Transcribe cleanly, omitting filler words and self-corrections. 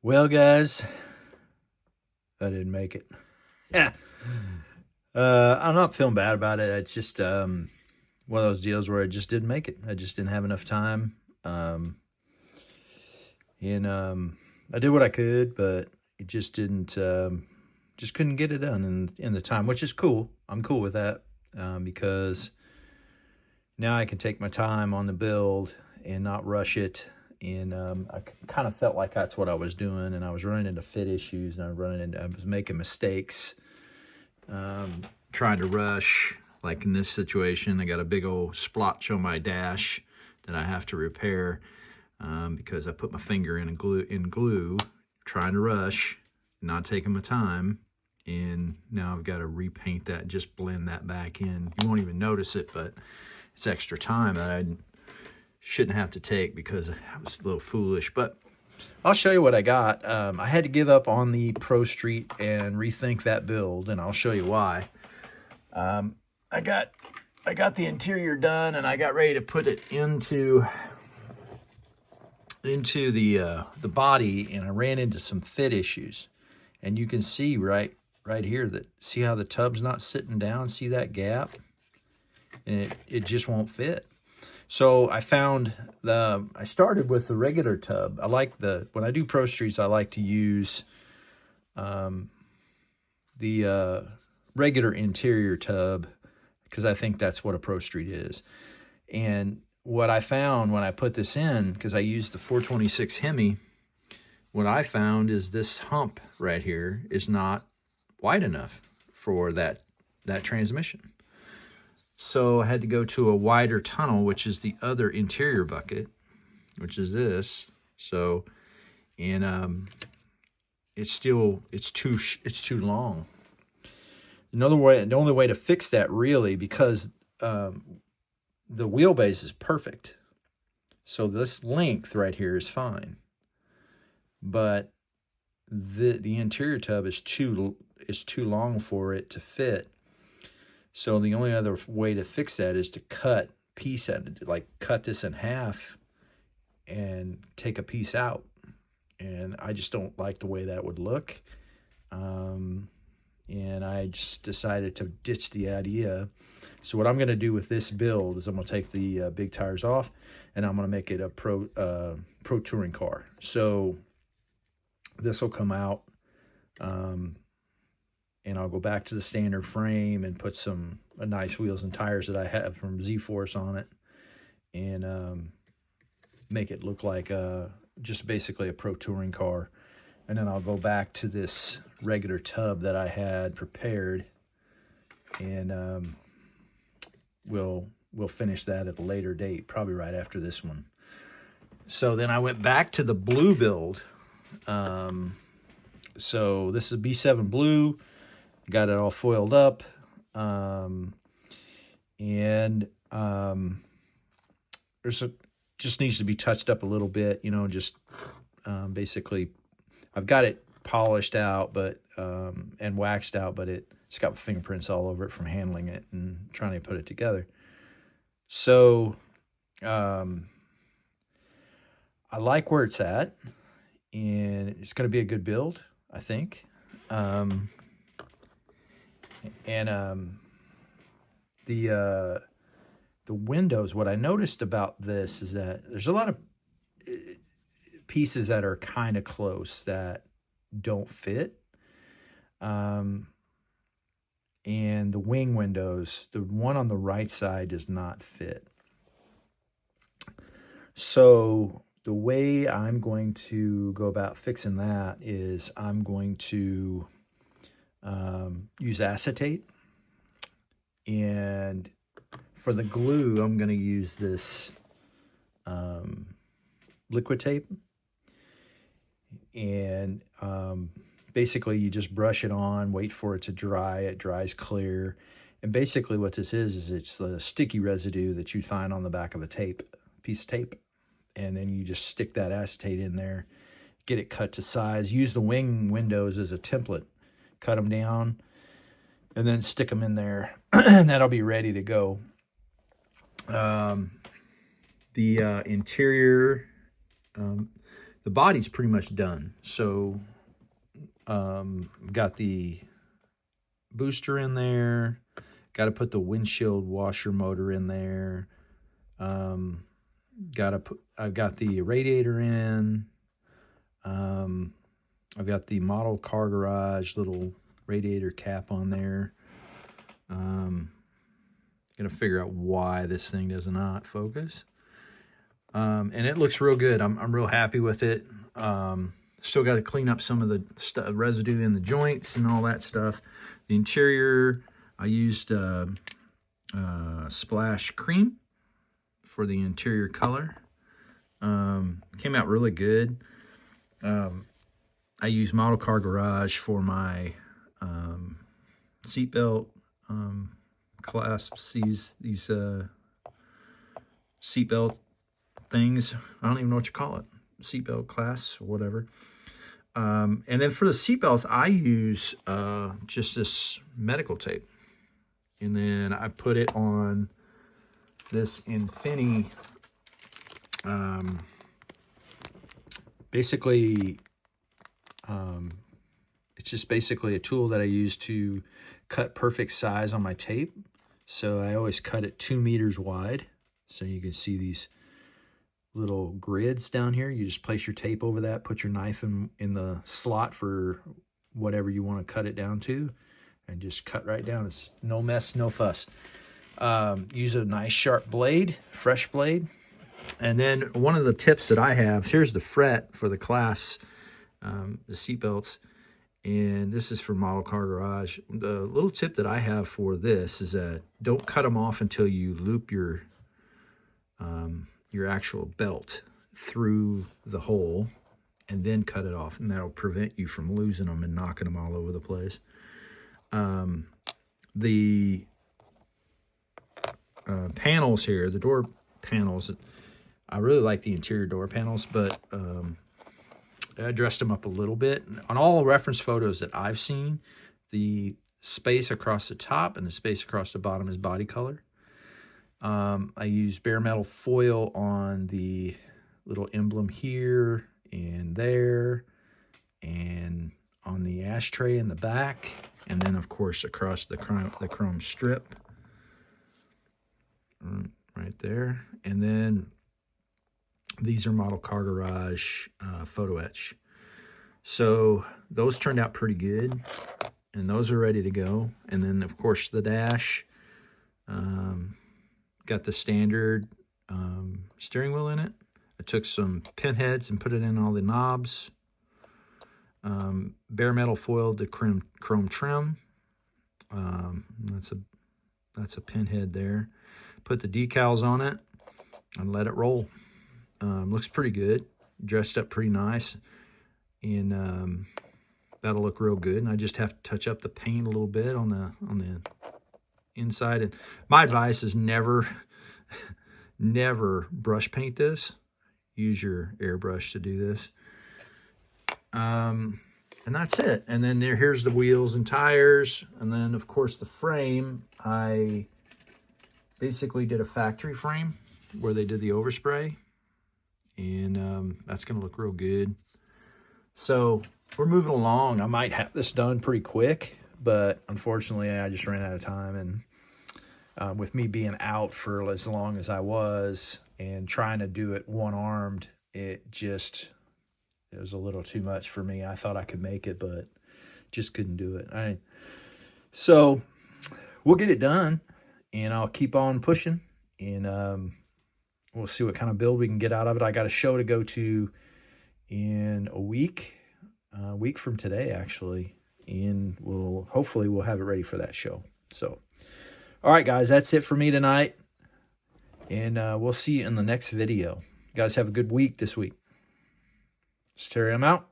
Well, guys, I didn't make it. I'm not feeling bad about it. It's just one of those deals where I just didn't make it. I just didn't have enough time. Um, and I did what I could, but it just didn't. Just couldn't get it done in the time, which is cool. I'm cool with that because now I can take my time on the build and not rush it. And I kind of felt like that's what I was doing, and I was running into fit issues, and I was making mistakes, trying to rush. Like in this situation, I got a big old splotch on my dash that I have to repair because I put my finger in glue, trying to rush, not taking my time, and now I've got to repaint that, just blend that back in. You won't even notice it, but it's extra time that I shouldn't have to take because I was a little foolish. But I'll show you what I got. I had to give up on the Pro Street and rethink that build, and I'll show you why. I got the interior done, and I got ready to put it into the body, and I ran into some fit issues. And you can see right here that, see how the tub's not sitting down? See that gap? And it just won't fit. So I started with the regular tub. When I do Pro Streets, I like to use the regular interior tub because I think that's what a Pro Street is. And what I found when I put this in, because I used the 426 Hemi, what I found is this hump right here is not wide enough for that transmission. So I had to go to a wider tunnel, which is the other interior bucket, which is this. So, and it's too long. The only way to fix that, really, because the wheelbase is perfect. So this length right here is fine, but the interior tub is too long for it to fit. So the only other way to fix that is to cut this in half and take a piece out. And I just don't like the way that would look. And I just decided to ditch the idea. So what I'm going to do with this build is I'm going to take the big tires off, and I'm going to make it a pro touring car. So this will come out. And I'll go back to the standard frame and put some nice wheels and tires that I have from Z-Force on it, and make it look like just basically a pro touring car. And then I'll go back to this regular tub that I had prepared, and we'll finish that at a later date, probably right after this one. So then I went back to the blue build. So this is B7 blue. Got it all foiled up, and just needs to be touched up a little bit, just basically I've got it polished out, but and waxed out, but it's got fingerprints all over it from handling it and trying to put it together. So I like where it's at, and it's going to be a good build, I think. And the windows, what I noticed about this is that there's a lot of pieces that are kind of close that don't fit. And the wing windows, the one on the right side does not fit. So the way I'm going to go about fixing that is I'm going to use acetate, and for the glue I'm going to use this liquid tape, and basically you just brush it on, wait for it to dry. It dries clear, and basically what this is it's the sticky residue that you find on the back of a piece of tape, and then you just stick that acetate in there, get it cut to size, use the wing windows as a template, cut them down, and then stick them in there, and that'll be ready to go. The interior the body's pretty much done. So got the booster in there. Got to put the windshield washer motor in there. I've got the radiator in. I've got the model car garage little radiator cap on there. Gonna figure out why this thing does not focus. And it looks real good. I'm real happy with it. Still got to clean up some of the residue in the joints and all that stuff. The interior, I used Splash Cream for the interior color. Came out really good. I use Model Car Garage for my seatbelt clasps, these seatbelt things. I don't even know what you call it. Seatbelt clasps or whatever. And then for the seatbelts, I use just this medical tape. And then I put it on this Infinity. Basically, it's just basically a tool that I use to cut perfect size on my tape. So I always cut it 2 meters wide. So you can see these little grids down here. You just place your tape over that, put your knife in the slot for whatever you want to cut it down to, and just cut right down. It's no mess, no fuss. Use a nice sharp blade, fresh blade. And then one of the tips that I have, here's the fret for the clasps, the seat belts, and this is for Model Car Garage. The little tip that I have for this is that don't cut them off until you loop your actual belt through the hole, and then cut it off, and that'll prevent you from losing them and knocking them all over the place. The panels here, the door panels, I really like the interior door panels, but I dressed them up a little bit. On all reference photos that I've seen, the space across the top and the space across the bottom is body color. I use bare metal foil on the little emblem here and there, and on the ashtray in the back, and then of course across the chrome strip right there. And then these are Model Car Garage photo etch. So those turned out pretty good, and those are ready to go. And then of course the dash, got the standard steering wheel in it. I took some pinheads and put it in all the knobs. Bare metal foiled the chrome trim. That's a pinhead there. Put the decals on it and let it roll. Looks pretty good. Dressed up pretty nice, and that'll look real good. And I just have to touch up the paint a little bit on the inside. And my advice is never brush paint this. Use your airbrush to do this. And that's it. And then here's the wheels and tires. And then of course the frame, I basically did a factory frame where they did the overspray, and that's going to look real good. So we're moving along. I might have this done pretty quick, but unfortunately I just ran out of time. And with me being out for as long as I was and trying to do it one-armed, it was a little too much for me. I thought I could make it, but just couldn't do it. So we'll get it done, and I'll keep on pushing, and we'll see what kind of build we can get out of it. I got a show to go to in a week from today, actually, and hopefully we'll have it ready for that show. So, all right, guys, that's it for me tonight, and we'll see you in the next video. You guys have a good week this week. Terry, I'm out.